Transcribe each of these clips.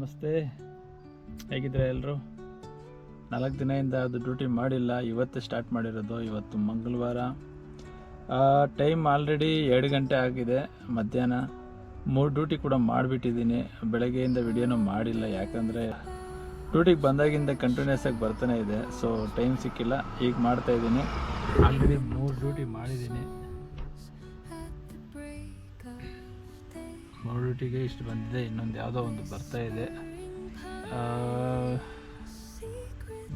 ನಮಸ್ತೆ, ಹೇಗಿದ್ರೆ ಎಲ್ಲರೂ? 4 ದಿನದಿಂದ ಅದು ಡ್ಯೂಟಿ ಮಾಡಿಲ್ಲ, ಇವತ್ತು ಸ್ಟಾರ್ಟ್ ಮಾಡಿರೋದು. ಇವತ್ತು ಮಂಗಳವಾರ, ಟೈಮ್ ಆಲ್ರೆಡಿ 2 ಗಂಟೆ ಆಗಿದೆ ಮಧ್ಯಾಹ್ನ. 3 ಡ್ಯೂಟಿ ಕೂಡ ಮಾಡಿಬಿಟ್ಟಿದ್ದೀನಿ. ಬೆಳಗ್ಗೆಯಿಂದ ವಿಡಿಯೋನೂ ಮಾಡಿಲ್ಲ, ಯಾಕಂದರೆ ಡ್ಯೂಟಿಗೆ ಬಂದಾಗಿಂದ ಕಂಟಿನ್ಯೂಸ್ ಆಗಿ ಬರ್ತಾನೆ ಇದೆ. ಸೊ ಟೈಮ್ ಸಿಕ್ಕಿಲ್ಲ, ಈಗ ಮಾಡ್ತಾಯಿದ್ದೀನಿ. ಆಲ್ರೆಡಿ 3 ಡ್ಯೂಟಿ ಮಾಡಿದ್ದೀನಿ. 3 ಡ್ಯೂಟಿಗೆ ಇಷ್ಟು ಬಂದಿದೆ, ಇನ್ನೊಂದು ಯಾವುದೋ ಒಂದು ಬರ್ತಾ ಇದೆ.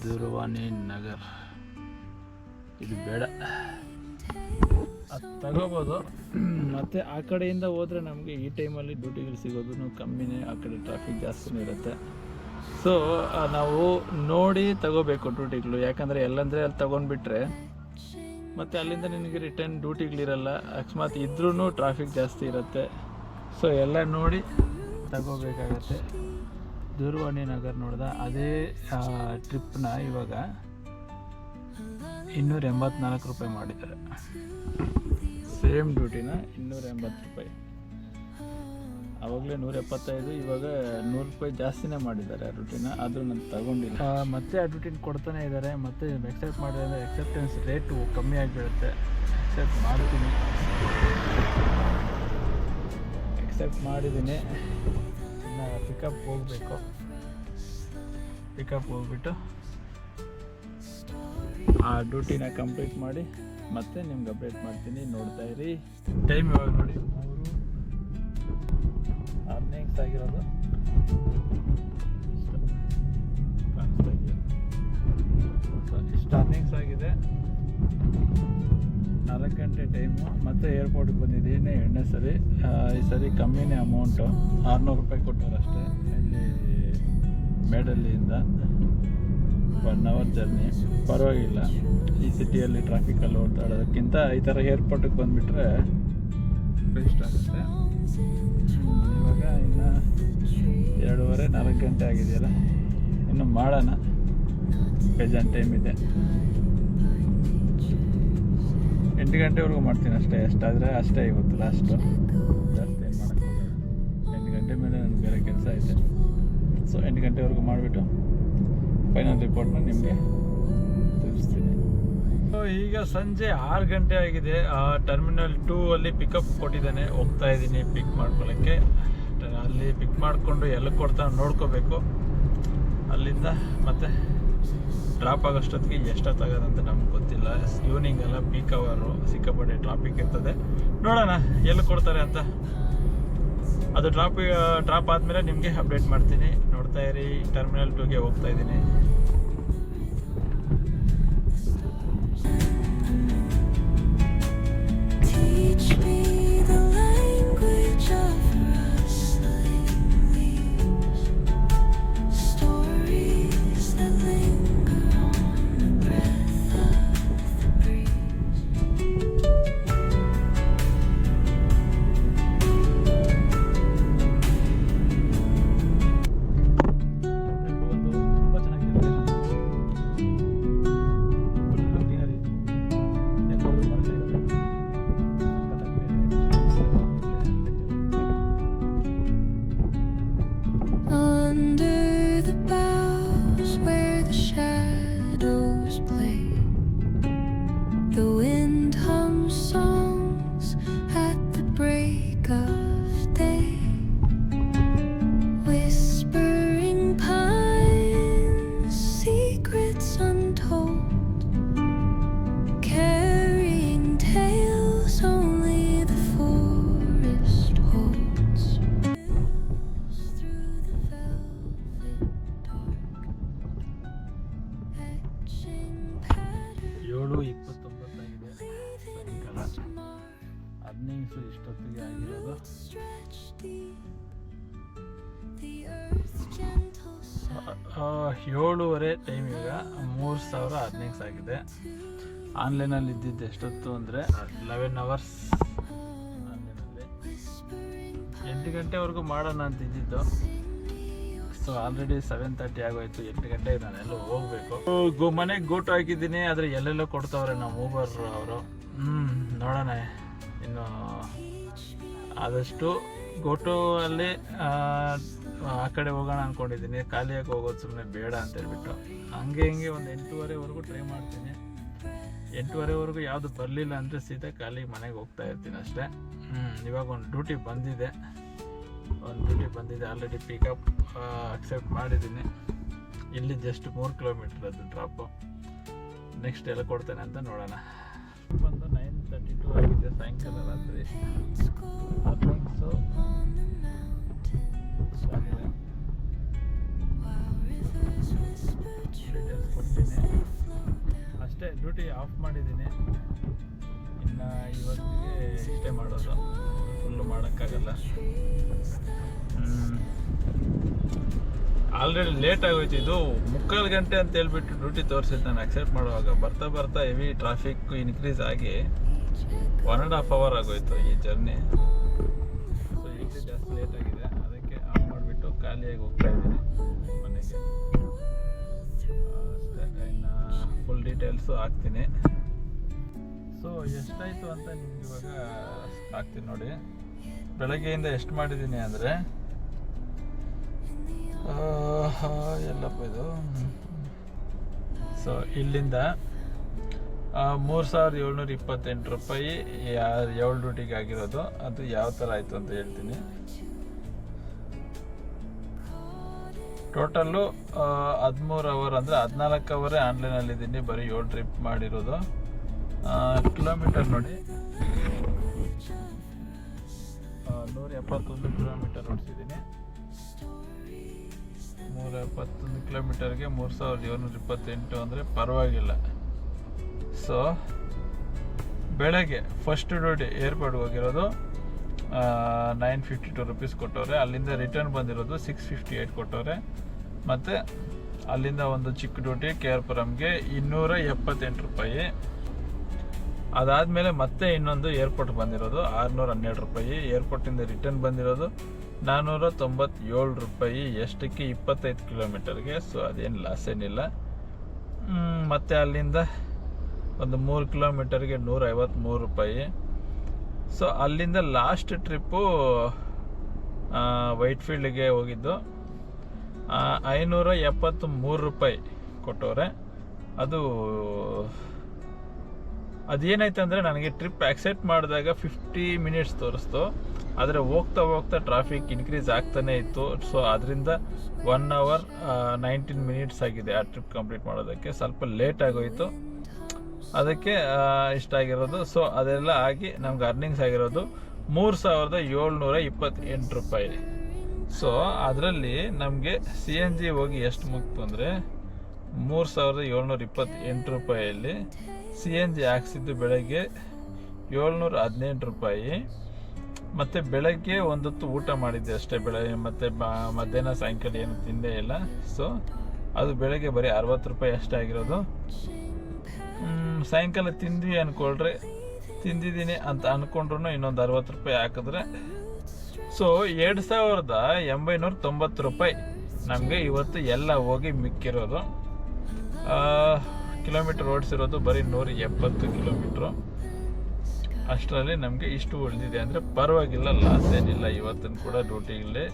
ದೂರವಾಣಿ ನಗರ್, ಇದು ಬೇಡ, ಅದು ತಗೋಬೋದು. ಮತ್ತು ಆ ಕಡೆಯಿಂದ ಹೋದರೆ ನಮಗೆ ಈ ಟೈಮಲ್ಲಿ ಡ್ಯೂಟಿಗಳು ಸಿಗೋದು ಕಮ್ಮಿನೇ, ಆ ಕಡೆ ಟ್ರಾಫಿಕ್ ಜಾಸ್ತಿನೇ ಇರುತ್ತೆ. ಸೊ ನಾವು ನೋಡಿ ತಗೋಬೇಕು ಡ್ಯೂಟಿಗಳು, ಯಾಕಂದರೆ ಎಲ್ಲಂದರೆ ಅಲ್ಲಿ ತೊಗೊಂಡ್ಬಿಟ್ರೆ ಮತ್ತು ಅಲ್ಲಿಂದ ನಿನಗೆ ರಿಟರ್ನ್ ಡ್ಯೂಟಿಗಳಿರಲ್ಲ. ಅಕಸ್ಮಾತ್ ಇದ್ರೂ ಟ್ರಾಫಿಕ್ ಜಾಸ್ತಿ ಇರುತ್ತೆ. ಸೊ ಎಲ್ಲ ನೋಡಿ ತಗೋಬೇಕಾಗತ್ತೆ. ದೂರವಾಣಿ ನಗರ್ ನೋಡ್ದೆ, ಅದೇ ಟ್ರಿಪ್ನ ಇವಾಗ 284 ರೂಪಾಯಿ ಮಾಡಿದ್ದಾರೆ. ಸೇಮ್ ಡ್ಯೂಟಿನ 280 ರೂಪಾಯಿ. ಆವಾಗಲೇ 175, ಇವಾಗ 100 ರೂಪಾಯಿ ಜಾಸ್ತಿನೇ ಮಾಡಿದ್ದಾರೆ ಆ ಡ್ಯೂಟಿನ. ಆದರೂ ನಾನು ತಗೊಂಡಿಲ್ಲ. ಮತ್ತೆ ಆ ಡ್ಯೂಟಿನ ಕೊಡ್ತಾನೆ ಇದ್ದಾರೆ. ಮತ್ತು ಎಕ್ಸೆಪ್ಟ್ ಮಾಡಿದ್ರೆ ಎಕ್ಸೆಪ್ಟೆನ್ಸ್ ರೇಟು ಕಮ್ಮಿ ಆಗಿಬಿಡುತ್ತೆ. ಎಕ್ಸೆಪ್ಟ್ ಮಾಡ್ತೀನಿ, ಎಕ್ಸೆಪ್ಟ್ ಮಾಡಿದ್ದೀನಿ. ಇನ್ನು ಪಿಕಪ್ ಹೋಗಬೇಕು. ಪಿಕಪ್ ಹೋಗ್ಬಿಟ್ಟು ಆ ಡ್ಯೂಟಿನ ಕಂಪ್ಲೀಟ್ ಮಾಡಿ ಮತ್ತೆ ನಿಮ್ಗೆ ಅಪ್ಡೇಟ್ ಮಾಡ್ತೀನಿ. ನೋಡ್ತಾ ಇರಿ. ಟೈಮ್ ಇವಾಗ ನೋಡಿ 3 ಅರ್ನಿಂಗ್ಸ್ ಆಗಿರೋದು ಇಷ್ಟು ಕಾಣಿಸ್ತಾ ಇದೆಯಾ? ಸೊ ಇಷ್ಟು ಅರ್ನಿಂಗ್ಸ್ ಆಗಿದೆ. 4 ಗಂಟೆ ಟೈಮು. ಮತ್ತು ಏರ್ಪೋರ್ಟ್ಗೆ ಬಂದಿದ್ದೀನಿ 2ನೇ ಸರಿ. ಈ ಸರಿ ಕಮ್ಮಿನೇ ಅಮೌಂಟು, 600 ರೂಪಾಯಿ ಕೊಟ್ಟರು ಅಷ್ಟೇ. ಇಲ್ಲಿ ಮೇಡಲ್ಲಿಂದ 1 ಅವರ್ ಜರ್ನಿ, ಪರವಾಗಿಲ್ಲ. ಈ ಸಿಟಿಯಲ್ಲಿ ಟ್ರಾಫಿಕಲ್ಲಿ ಓಡಾಡೋದಕ್ಕಿಂತ ಈ ಥರ ಏರ್ಪೋರ್ಟಿಗೆ ಬಂದುಬಿಟ್ರೆ ಬೆಸ್ಟ್ ಆಗುತ್ತೆ. ಇವಾಗ ಇನ್ನು 2:30-4 ಗಂಟೆ ಆಗಿದೆಯಲ್ಲ, ಇನ್ನು ಮಾಡೋಣ. ಬೇಜಾನ್ ಟೈಮ್ ಇದೆ. 8 ಗಂಟೆವರೆಗೂ ಮಾಡ್ತೀನಿ ಅಷ್ಟೇ. ಎಷ್ಟಾದರೆ ಅಷ್ಟೇ ಇವತ್ತು ಲಾಸ್ಟು, ಜಾಸ್ತಿ ಏನು ಮಾಡೋಕ್ಕಾಗಲ್ಲ. 8 ಗಂಟೆ ಮೇಲೆ ನನಗೆ ಬೇರೆ ಕೆಲಸ ಐತೆ. ಸೊ 8 ಗಂಟೆವರೆಗೂ ಮಾಡಿಬಿಟ್ಟು ಫೈನಲ್ ರಿಪೋರ್ಟ್ನ ನಿಮಗೆ ತಿಳಿಸ್ತೀನಿ. ಸೊ ಈಗ ಸಂಜೆ 6 ಗಂಟೆ ಆಗಿದೆ. ಟರ್ಮಿನಲ್ 2 ಅಲ್ಲಿ ಪಿಕಪ್ ಕೊಟ್ಟಿದ್ದಾನೆ. ಹೋಗ್ತಾ ಇದ್ದೀನಿ ಪಿಕ್ ಮಾಡ್ಕೊಳ್ಳೋಕ್ಕೆ. ಅಲ್ಲಿ ಪಿಕ್ ಮಾಡಿಕೊಂಡು ಎಲ್ಲ ಕೊಡ್ತಾನೆ ನೋಡ್ಕೋಬೇಕು. ಅಲ್ಲಿಂದ ಮತ್ತೆ ಡ್ರಾಪ್ ಆಗೋಷ್ಟೊತ್ತಿಗೆ ಎಷ್ಟೊತ್ತಾಗೋದಂತ ನಮ್ಗೆ ಗೊತ್ತಿಲ್ಲ. ಈವ್ನಿಂಗ್ ಎಲ್ಲ ಪೀಕ್ ಅವರು, ಸಿಕ್ಕಾಪಟ್ಟೆ ಟ್ರಾಫಿಕ್ ಇರ್ತದೆ. ನೋಡೋಣ ಎಲ್ಲಿ ಕೊಡ್ತಾರೆ ಅಂತ. ಅದು ಡ್ರಾಪ್ ಆದಮೇಲೆ ನಿಮಗೆ ಅಪ್ಡೇಟ್ ಮಾಡ್ತೀನಿ. ನೋಡ್ತಾ ಇರಿ. ಟರ್ಮಿನಲ್ 2ಗೆ ಹೋಗ್ತಾ ಇದ್ದೀನಿ. ಅರ್ನಿಂಗ್ಸು ಇಷ್ಟೊತ್ತಿಗೆ ಆಗಿರೋದು 7:30 ಟೈಮ್. ಈಗ 3000 ಅರ್ನಿಂಗ್ಸ್ ಆಗಿದೆ. ಆನ್ಲೈನಲ್ಲಿ ಇದ್ದಿದ್ದು ಎಷ್ಟೊತ್ತು ಅಂದರೆ 11 ಅವರ್ಸ್ ಆನ್ಲೈನಲ್ಲಿ. 8 ಗಂಟೆವರೆಗೂ ಮಾಡೋಣ ಅಂತಿದ್ದು. ಸೊ ಆಲ್ರೆಡಿ 7:30 ಆಗೋಯ್ತು. 8 ಗಂಟೆಗೆ ನಾನೆಲ್ಲೋ ಹೋಗಬೇಕು. ಮನೆಗೆ ಗೋಟು ಹಾಕಿದ್ದೀನಿ, ಆದರೆ ಎಲ್ಲೆಲ್ಲೋ ಕೊಡ್ತಾವ್ರೆ ನಾವು ಊಬರ್ ಅವರು. ನೋಡೋಣ ಇನ್ನು ಆದಷ್ಟು ಗೋಟು ಅಲ್ಲಿ ಆ ಕಡೆ ಹೋಗೋಣ ಅಂದ್ಕೊಂಡಿದ್ದೀನಿ, ಖಾಲಿಯಾಗಿ ಹೋಗೋದು ಸುಮ್ಮನೆ ಬೇಡ ಅಂತ ಹೇಳ್ಬಿಟ್ಟು ಹಂಗೆ ಹಿಂಗೆ ಒಂದು 8:30ವರೆಗೂ ಟ್ರೈ ಮಾಡ್ತೀನಿ. 8:30ವರೆಗೂ ಯಾವುದು ಬರಲಿಲ್ಲ ಅಂದರೆ ಸೀದಾ ಖಾಲಿ ಮನೆಗೆ ಹೋಗ್ತಾ ಇರ್ತೀನಿ ಅಷ್ಟೇ. ಇವಾಗ ಒಂದು ಡ್ಯೂಟಿ ಬಂದಿದೆ, ಆಲ್ರೆಡಿ ಪಿಕಪ್ ಅಕ್ಸೆಪ್ಟ್ ಮಾಡಿದ್ದೀನಿ. ಇಲ್ಲಿ ಜಸ್ಟ್ 3 ಕಿಲೋಮೀಟ್ರ್ ಅದು ಡ್ರಾಪು. ನೆಕ್ಸ್ಟ್ ಎಲ್ಲ ಕೊಡ್ತೇನೆ ಅಂತ ನೋಡೋಣ. ಬಂದು 9:32 ಆಗಿದೆ ಸಾಯಂಕಾಲ ರಾತ್ರಿ. ಅರ್ನಿಂಗ್ಸು ಡೀಟೇಲ್ಸ್ ಕೊಡ್ತೀನಿ ಅಷ್ಟೇ. ಡ್ಯೂಟಿ ಆಫ್ ಮಾಡಿದ್ದೀನಿ, ಇನ್ನು ಇವತ್ತಿಗೆ ಇಷ್ಟೇ ಮಾಡೋದು, ಫುಲ್ಲು ಮಾಡೋಕ್ಕಾಗಲ್ಲ. ಆಲ್ರೆಡಿ ಲೇಟ್ ಆಗೋಯ್ತು. ಇದು 3/4 ಗಂಟೆ ಅಂತ ಹೇಳ್ಬಿಟ್ಟು ಡ್ಯೂಟಿ ತೋರಿಸಿದ್ದು ನಾನು ಅಕ್ಸೆಪ್ಟ್ ಮಾಡುವಾಗ. ಬರ್ತಾ ಹೆವಿ ಟ್ರಾಫಿಕ್ ಇನ್ಕ್ರೀಸ್ ಆಗಿ 1.5 ಅವರ್ ಆಗೋಯ್ತು ಈ ಜರ್ನಿ. ಸೊ ಈಗ ಜಾಸ್ತಿ ಲೇಟ್ ಆಗಿದೆ, ಅದಕ್ಕೆ ಆಫ್ ಮಾಡಿಬಿಟ್ಟು ಖಾಲಿಯಾಗಿ ಹೋಗ್ತಾ ಇದ್ದೀನಿ ಮನೆಗೆ ಅಷ್ಟೇ. ಇನ್ನು ಫುಲ್ ಡೀಟೇಲ್ಸು ಹಾಕ್ತೀನಿ. ಸೊ ಎಷ್ಟಾಯಿತು ಅಂತ ನಿಮ್ಗೆ ಇವಾಗ ಹಾಕ್ತೀನಿ ನೋಡಿ. ಬೆಳಗ್ಗೆಯಿಂದ ಎಷ್ಟು ಮಾಡಿದ್ದೀನಿ ಅಂದರೆ ಎಲ್ಲಪ್ಪ ಇದು. ಸೊ ಇಲ್ಲಿಂದ 3,728 ರೂಪಾಯಿ 7 ಡ್ಯೂಟಿಗೆ ಆಗಿರೋದು. ಅದು ಯಾವ ಥರ ಆಯಿತು ಅಂತ ಹೇಳ್ತೀನಿ. ಟೋಟಲ್ಲು 13 ಅವರ್ ಅಂದರೆ 14 ಅವರೇ ಆನ್ಲೈನಲ್ಲಿದ್ದೀನಿ, ಬರೀ 7 ಟ್ರಿಪ್ ಮಾಡಿರೋದು. ಕಿಲೋಮೀಟರ್ ನೋಡಿ, 171 ಕಿಲೋಮೀಟರ್ ಓಡಿಸಿದ್ದೀನಿ. 171 ಕಿಲೋಮೀಟರ್ಗೆ 3,728 ಅಂದರೆ ಪರವಾಗಿಲ್ಲ. ಸೊ ಬೆಳಗ್ಗೆ ಫಸ್ಟ್ ಡ್ಯೂಟಿ ಏರ್ಪೋರ್ಟ್ಗೆ ಹೋಗಿರೋದು 952 ರುಪೀಸ್ ಕೊಟ್ಟವ್ರೆ. ಅಲ್ಲಿಂದ ರಿಟರ್ನ್ ಬಂದಿರೋದು 658 ಕೊಟ್ಟವ್ರೆ. ಮತ್ತು ಅಲ್ಲಿಂದ ಒಂದು ಚಿಕ್ಕ ಡ್ಯೂಟಿ KR-ಪುರಂಗೆ 278 ರೂಪಾಯಿ. ಅದಾದಮೇಲೆ ಮತ್ತೆ ಇನ್ನೊಂದು ಏರ್ಪೋರ್ಟ್ ಬಂದಿರೋದು 612 ರೂಪಾಯಿ. ಏರ್ಪೋರ್ಟಿಂದ ರಿಟರ್ನ್ ಬಂದಿರೋದು 497 ರೂಪಾಯಿ. ಎಷ್ಟಕ್ಕೆ 25 ಕಿಲೋಮೀಟರ್ಗೆ. ಸೊ ಅದೇನು ಲಾಸ್ ಏನಿಲ್ಲ. ಮತ್ತು ಅಲ್ಲಿಂದ ಒಂದು 3 ಕಿಲೋಮೀಟರ್ಗೆ 153 ರೂಪಾಯಿ. ಸೊ ಅಲ್ಲಿಂದ ಲಾಸ್ಟ್ ಟ್ರಿಪ್ಪು ವೈಟ್ಫೀಲ್ಡ್ಗೆ ಹೋಗಿದ್ದು 573 ರೂಪಾಯಿ ಕೊಟ್ಟವ್ರೆ. ಅದೇನಾಯ್ತು ಅಂದರೆ ನನಗೆ ಟ್ರಿಪ್ ಆಕ್ಸೆಪ್ಟ್ ಮಾಡಿದಾಗ 50 ಮಿನಿಟ್ಸ್ ತೋರಿಸ್ತು, ಆದರೆ ಹೋಗ್ತಾ ಟ್ರಾಫಿಕ್ ಇನ್ಕ್ರೀಸ್ ಆಗ್ತಾನೆ ಇತ್ತು. ಸೊ ಅದರಿಂದ 1 ಅವರ್ 19 ಮಿನಿಟ್ಸ್ ಆಗಿದೆ ಆ ಟ್ರಿಪ್ ಕಂಪ್ಲೀಟ್ ಮಾಡೋದಕ್ಕೆ. ಸ್ವಲ್ಪ ಲೇಟ್ ಆಗೋಯಿತು, ಅದಕ್ಕೆ ಇಷ್ಟ ಆಗಿರೋದು. ಸೊ ಅದೆಲ್ಲ ಆಗಿ ನಮ್ಗೆ ಅರ್ನಿಂಗ್ಸ್ ಆಗಿರೋದು 3,728 ರೂಪಾಯಿ. ಸೊ ಅದರಲ್ಲಿ ನಮಗೆ CNG ಹೋಗಿ ಎಷ್ಟು ಮುಗ್ತು ಅಂದರೆ 3,728 ರೂಪಾಯಿಯಲ್ಲಿ CNG ಹಾಕ್ಸಿದ್ದು ಬೆಳಗ್ಗೆ 718 ರೂಪಾಯಿ. ಮತ್ತು ಬೆಳಗ್ಗೆ ಒಂದೊತ್ತು ಊಟ ಮಾಡಿದ್ದೆ ಅಷ್ಟೇ, ಬೆಳಗ್ಗೆ ಮತ್ತು ಮಧ್ಯಾಹ್ನ ಸಾಯಂಕಾಲ ಏನು ತಿಂದೇ ಇಲ್ಲ. ಸೊ ಅದು ಬೆಳಗ್ಗೆ ಬರೀ 60 ರೂಪಾಯಿ ಅಷ್ಟೇ ಆಗಿರೋದು. ಸಾಯಂಕಾಲ ತಿಂದ್ವಿ ಅಂದ್ಕೊಳ್ರಿ, ತಿಂದಿದ್ದೀನಿ ಅಂತ ಅಂದ್ಕೊಂಡ್ರು ಇನ್ನೊಂದು 60 ರೂಪಾಯಿ ಹಾಕಿದ್ರೆ ಸೊ 2,890 ರೂಪಾಯಿ ನಮಗೆ ಇವತ್ತು ಎಲ್ಲ ಹೋಗಿ ಮಿಕ್ಕಿರೋದು. ಕಿಲೋಮೀಟರ್ ಓಡಿಸಿರೋದು ಬರೀ 170 ಕಿಲೋಮೀಟ್ರು. ಅಷ್ಟರಲ್ಲಿ ನಮಗೆ ಇಷ್ಟು ಉಳಿದಿದೆ ಅಂದರೆ ಪರವಾಗಿಲ್ಲ, ಲಾಸ್ ಏನಿಲ್ಲ ಇವತ್ತಿನ ಕೂಡ ಡ್ಯೂಟಿಗಳಲ್ಲಿ.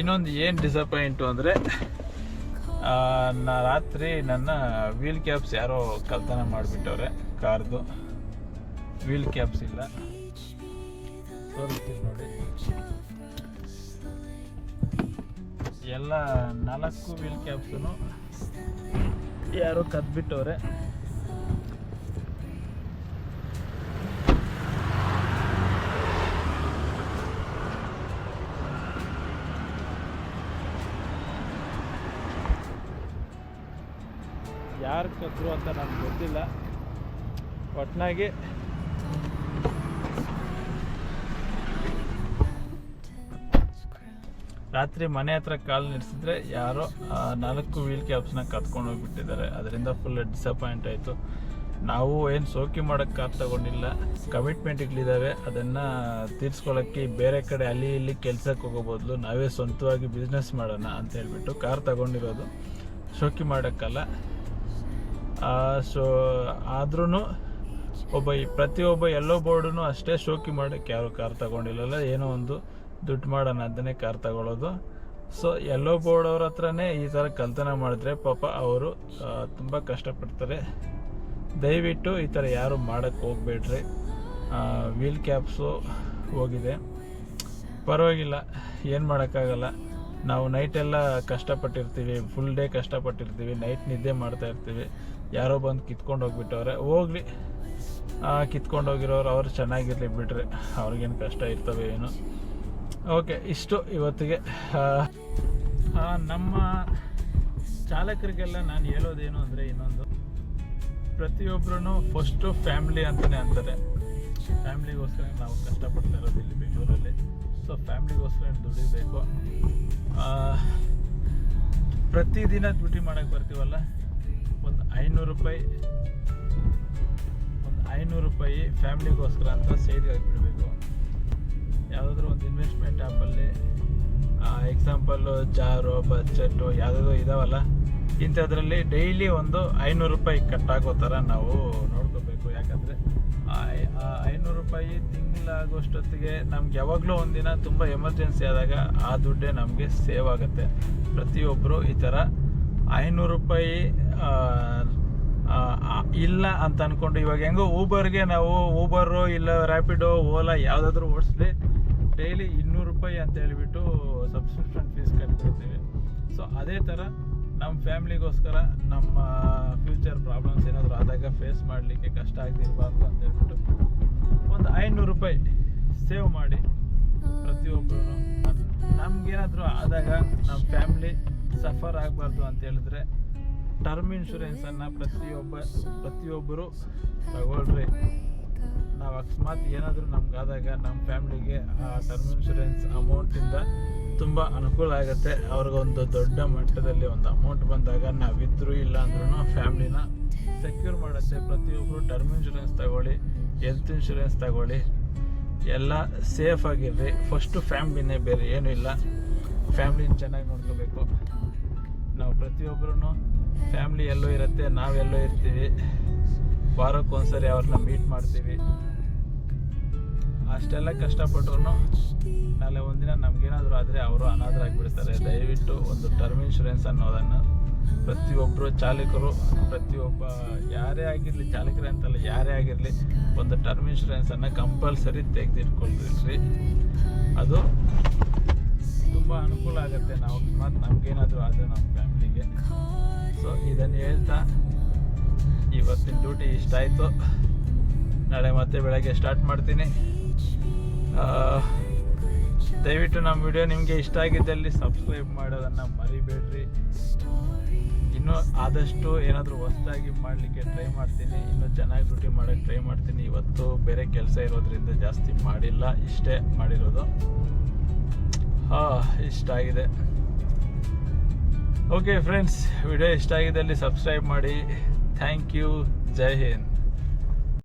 ಇನ್ನೊಂದು ಏನು ಡಿಸಪಾಯಿಂಟು ಅಂದರೆ ರಾತ್ರಿ ನನ್ನ ವೀಲ್ ಕ್ಯಾಪ್ಸ್ ಯಾರೋ ಕಳ್ತನ ಮಾಡಿಬಿಟ್ಟವ್ರೆ. ಕಾರ್ದು ವೀಲ್ ಕ್ಯಾಪ್ಸ್ ಇಲ್ಲ, ತೋರಿಸ್ತೀನಿ ನೋಡಿ. ಎಲ್ಲ 4 ವೀಲ್ ಕ್ಯಾಪ್ಸೂ ಯಾರೋ ಕದ್ಬಿಟ್ಟವ್ರೆ. ಯಾರು ಕದ್ರು ಅಂತ ನನಗೆ ಗೊತ್ತಿಲ್ಲ. ಒಟ್ನಾಗಿ ರಾತ್ರಿ ಮನೆ ಹತ್ರ ಕಾಲ್ ನಿಲ್ಲಿಸಿದ್ರೆ ಯಾರೋ 4 ವೀಲ್ ಕ್ಯಾಪ್ಸ್ನ ಕತ್ಕೊಂಡು ಹೋಗ್ಬಿಟ್ಟಿದ್ದಾರೆ. ಅದರಿಂದ ಫುಲ್ ಡಿಸಪಾಯಿಂಟ್ ಆಯಿತು. ನಾವು ಏನು ಸೋಕಿ ಮಾಡೋಕ್ಕೆ ಕಾರ್ ತಗೊಂಡಿಲ್ಲ, ಕಮಿಟ್ಮೆಂಟ್ಗಳಿದ್ದಾವೆ, ಅದನ್ನು ತೀರ್ಸ್ಕೊಳ್ಳೋಕ್ಕೆ ಬೇರೆ ಕಡೆ ಅಲ್ಲಿ ಇಲ್ಲಿ ಕೆಲಸಕ್ಕೆ ಹೋಗೋ ಬದಲು ನಾವೇ ಸ್ವಂತವಾಗಿ ಬಿಸ್ನೆಸ್ ಮಾಡೋಣ ಅಂತ ಹೇಳ್ಬಿಟ್ಟು ಕಾರ್ ತಗೊಂಡಿರೋದು, ಶೋಕಿ ಮಾಡೋಕ್ಕಲ್ಲ. ಸೊ ಆದ್ರೂ ಪ್ರತಿಯೊಬ್ಬ ಎಲ್ಲೋ ಬೋರ್ಡೂ ಅಷ್ಟೇ ಶೋಕಿ ಮಾಡೋಕ್ಕೆ ಯಾರು ಕಾರ್ ತಗೊಂಡಿಲ್ಲಲ್ಲ. ಏನೋ ಒಂದು ದುಡ್ಡು ಮಾಡೋಣ ಅದನ್ನೇ ಕಾರ್ ತಗೊಳ್ಳೋದು. ಸೊ ಎಲ್ಲೋ ಬೋರ್ಡ್ ಅವ್ರ ಹತ್ರನೇ ಈ ಥರ ಕಳ್ತನ ಮಾಡಿದ್ರೆ ಪಾಪ ಅವರು ತುಂಬ ಕಷ್ಟಪಡ್ತಾರೆ. ದಯವಿಟ್ಟು ಈ ಥರ ಯಾರು ಮಾಡೋಕ್ಕೆ ಹೋಗ್ಬೇಡ್ರಿ. ವೀಲ್ ಕ್ಯಾಪ್ಸು ಹೋಗಿದೆ, ಪರವಾಗಿಲ್ಲ, ಏನು ಮಾಡೋಕ್ಕಾಗಲ್ಲ. ನಾವು ನೈಟೆಲ್ಲ ಕಷ್ಟಪಟ್ಟಿರ್ತೀವಿ, ಫುಲ್ ಡೇ ಕಷ್ಟಪಟ್ಟಿರ್ತೀವಿ, ನೈಟ್ ನಿದ್ದೆ ಮಾಡ್ತಾ ಇರ್ತೀವಿ. ಯಾರೋ ಬಂದು ಕಿತ್ಕೊಂಡು ಹೋಗ್ಬಿಟ್ಟವ್ರೆ, ಹೋಗ್ಲಿ, ಕಿತ್ಕೊಂಡು ಹೋಗಿರೋರು ಅವ್ರು ಚೆನ್ನಾಗಿರಲಿ ಬಿಡ್ರಿ, ಅವ್ರಿಗೇನು ಕಷ್ಟ ಇರ್ತವೆ ಏನು. ಓಕೆ, ಇಷ್ಟು ಇವತ್ತಿಗೆ. ನಮ್ಮ ಚಾಲಕರಿಗೆಲ್ಲ ನಾನು ಹೇಳೋದೇನು ಅಂದರೆ, ಇನ್ನೊಂದು, ಪ್ರತಿಯೊಬ್ಬರೂ ಫಸ್ಟು ಫ್ಯಾಮ್ಲಿ ಅಂತಲೇ ಅಂತಾರೆ. ಫ್ಯಾಮ್ಲಿಗೋಸ್ಕರ ನಾವು ಕಷ್ಟಪಡ್ತಾ ಇರೋದು ಇಲ್ಲಿ ಬೆಂಗಳೂರಲ್ಲಿ. ಸೊ ಫ್ಯಾಮ್ಲಿಗೋಸ್ಕರ ದುಡಿಬೇಕು. ಪ್ರತಿದಿನ ಡ್ಯೂಟಿ ಮಾಡೋಕ್ಕೆ ಬರ್ತೀವಲ್ಲ, ಒಂದು 500 ರೂಪಾಯಿ ಫ್ಯಾಮ್ಲಿಗೋಸ್ಕರ ಅಂತ ಸೈಡ್ಗೆ ಹಾಕಿಬಿಡಬೇಕು. ಯಾವುದಾದ್ರೂ ಒಂದು ಇನ್ವೆಸ್ಟ್ಮೆಂಟ್ ಆ್ಯಪಲ್ಲಿ, ಎಕ್ಸಾಂಪಲ್ಲು ಜಾರೋ, ಬಜೆಟು ಯಾವುದಾದ್ರು ಇದಾವಲ್ಲ, ಇಂಥದ್ರಲ್ಲಿ ಡೈಲಿ ಒಂದು 500 ರೂಪಾಯಿ ಕಟ್ಟಾಗೋ ಥರ ನಾವು ನೋಡ್ಕೋಬೇಕು. ಯಾಕಂದರೆ 500 ರೂಪಾಯಿ ತಿಂಗಳಾಗೋಷ್ಟೊತ್ತಿಗೆ ನಮ್ಗೆ ಯಾವಾಗಲೂ ಒಂದಿನ ತುಂಬ ಎಮರ್ಜೆನ್ಸಿ ಆದಾಗ ಆ ದುಡ್ಡೇ ನಮಗೆ ಸೇವ್ ಆಗುತ್ತೆ. ಪ್ರತಿಯೊಬ್ಬರು ಈ ಥರ 500 ರೂಪಾಯಿ ಇಲ್ಲ ಅಂತ ಅಂದ್ಕೊಂಡು, ಇವಾಗ ಹೆಂಗೋ ಊಬರ್ಗೆ ನಾವು ಊಬರು ಇಲ್ಲ ರ್ಯಾಪಿಡೋ, ಓಲಾ ಯಾವುದಾದ್ರೂ ಓಡಿಸ್ಲಿ ಡೈಲಿ 200 ರೂಪಾಯಿ ಅಂತ ಹೇಳಿಬಿಟ್ಟು ಸಬ್ಸ್ಕ್ರಿಪ್ಷನ್ ಫೀಸ್ ಕಟ್ಬಿಡ್ತೀವಿ. ಸೊ ಅದೇ ಥರ ನಮ್ಮ ಫ್ಯಾಮ್ಲಿಗೋಸ್ಕರ ನಮ್ಮ ಫ್ಯೂಚರ್ ಪ್ರಾಬ್ಲಮ್ಸ್ ಏನಾದರೂ ಆದಾಗ ಫೇಸ್ ಮಾಡಲಿಕ್ಕೆ ಕಷ್ಟ ಆಗದಿರಬಾರ್ದು ಅಂತ ಹೇಳ್ಬಿಟ್ಟು ಒಂದು 500 ರೂಪಾಯಿ ಸೇವ್ ಮಾಡಿ ಪ್ರತಿಯೊಬ್ಬರು. ನಮಗೇನಾದರೂ ಆದಾಗ ನಮ್ಮ ಫ್ಯಾಮ್ಲಿ ಸಫರ್ ಆಗಬಾರ್ದು ಅಂತ ಹೇಳಿದ್ರೆ ಟರ್ಮ್ ಇನ್ಶೂರೆನ್ಸನ್ನು ಪ್ರತಿಯೊಬ್ಬರು ತಗೊಳ್ರಿ. ನಾವು ಅಕಸ್ಮಾತ್ ಏನಾದರೂ ನಮಗಾದಾಗ ನಮ್ಮ ಫ್ಯಾಮ್ಲಿಗೆ ಆ ಟರ್ಮ್ ಇನ್ಶೂರೆನ್ಸ್ ಅಮೌಂಟಿಂದ ತುಂಬ ಅನುಕೂಲ ಆಗುತ್ತೆ. ಅವ್ರಿಗೊಂದು ದೊಡ್ಡ ಮಟ್ಟದಲ್ಲಿ ಒಂದು ಅಮೌಂಟ್ ಬಂದಾಗ ನಾವಿದ್ರೂ ಇಲ್ಲ ಅಂದ್ರೂ ಫ್ಯಾಮ್ಲಿನ ಸೆಕ್ಯೂರ್ ಮಾಡುತ್ತೆ. ಪ್ರತಿಯೊಬ್ಬರು ಟರ್ಮ್ ಇನ್ಶೂರೆನ್ಸ್ ತಗೊಳ್ಳಿ, ಹೆಲ್ತ್ ಇನ್ಶೂರೆನ್ಸ್ ತಗೊಳ್ಳಿ, ಎಲ್ಲ ಸೇಫ್ ಆಗಿರ್ರಿ. ಫಸ್ಟು ಫ್ಯಾಮ್ಲಿನೇ, ಬೇರೆ ಏನೂ ಇಲ್ಲ. ಫ್ಯಾಮ್ಲಿನ ಚೆನ್ನಾಗಿ ನೋಡ್ಕೋಬೇಕು. ನಾವು ಪ್ರತಿಯೊಬ್ಬರೂ ಫ್ಯಾಮ್ಲಿ ಎಲ್ಲೋ ಇರುತ್ತೆ, ನಾವೆಲ್ಲೋ ಇರ್ತೀವಿ, ವಾರಕ್ಕೊಂದ್ಸರಿ ಅವ್ರನ್ನ ಮೀಟ್ ಮಾಡ್ತೀವಿ. ಅಷ್ಟೆಲ್ಲ ಕಷ್ಟಪಟ್ರು ನಾಳೆ ಒಂದಿನ ನಮಗೇನಾದರೂ ಆದರೆ ಅವರು ಅನಾಥರಾಗಿಬಿಡ್ತಾರೆ. ದಯವಿಟ್ಟು ಒಂದು ಟರ್ಮ್ ಇನ್ಶೂರೆನ್ಸ್ ಅನ್ನೋದನ್ನು ಪ್ರತಿಯೊಬ್ಬರು ಚಾಲಕರು, ಪ್ರತಿಯೊಬ್ಬ ಯಾರೇ ಆಗಿರಲಿ, ಚಾಲಕರೇ ಅಂತಲ್ಲ ಯಾರೇ ಆಗಿರಲಿ, ಒಂದು ಟರ್ಮ್ ಇನ್ಶೂರೆನ್ಸನ್ನು ಕಂಪಲ್ಸರಿ ತೆಗೆದಿಟ್ಕೊಳ್ರಿ. ಅದು ತುಂಬ ಅನುಕೂಲ ಆಗುತ್ತೆ. ನಾವು ಅಕಸ್ಮಾತ್ ನಮಗೇನಾದರೂ ಆದರೆ ನಮ್ಮ ಫ್ಯಾಮಿಲಿಗೆ. ಸೊ ಇದನ್ನು ಹೇಳ್ತಾ ಇವತ್ತಿನ ಡ್ಯೂಟಿ ಇಷ್ಟ ಆಯಿತು. ನಾಳೆ ಮತ್ತೆ ಬೆಳಗ್ಗೆ ಸ್ಟಾರ್ಟ್ ಮಾಡ್ತೀನಿ. ದಯವಿಟ್ಟು ನಮ್ಮ ವಿಡಿಯೋ ನಿಮಗೆ ಇಷ್ಟ ಆಗಿದ್ದಲ್ಲಿ ಸಬ್ಸ್ಕ್ರೈಬ್ ಮಾಡೋದನ್ನು ಮರಿಬೇಡ್ರಿ. ಇನ್ನೂ ಆದಷ್ಟು ಏನಾದರೂ ಹೊಸದಾಗಿ ಮಾಡಲಿಕ್ಕೆ ಟ್ರೈ ಮಾಡ್ತೀನಿ. ಇನ್ನೂ ಚೆನ್ನಾಗಿ ಡ್ಯೂಟಿ ಮಾಡೋಕ್ಕೆ ಟ್ರೈ ಮಾಡ್ತೀನಿ. ಇವತ್ತು ಬೇರೆ ಕೆಲಸ ಇರೋದ್ರಿಂದ ಜಾಸ್ತಿ ಮಾಡಿಲ್ಲ, ಇಷ್ಟೇ ಮಾಡಿರೋದು. ಇಷ್ಟ ಆಗಿದೆ. ಓಕೆ ಫ್ರೆಂಡ್ಸ್, ವಿಡಿಯೋ ಇಷ್ಟ ಆಗಿದ್ದಲ್ಲಿ ಸಬ್ಸ್ಕ್ರೈಬ್ ಮಾಡಿ. Thank you. ಜೈ ಹಿಂದ್.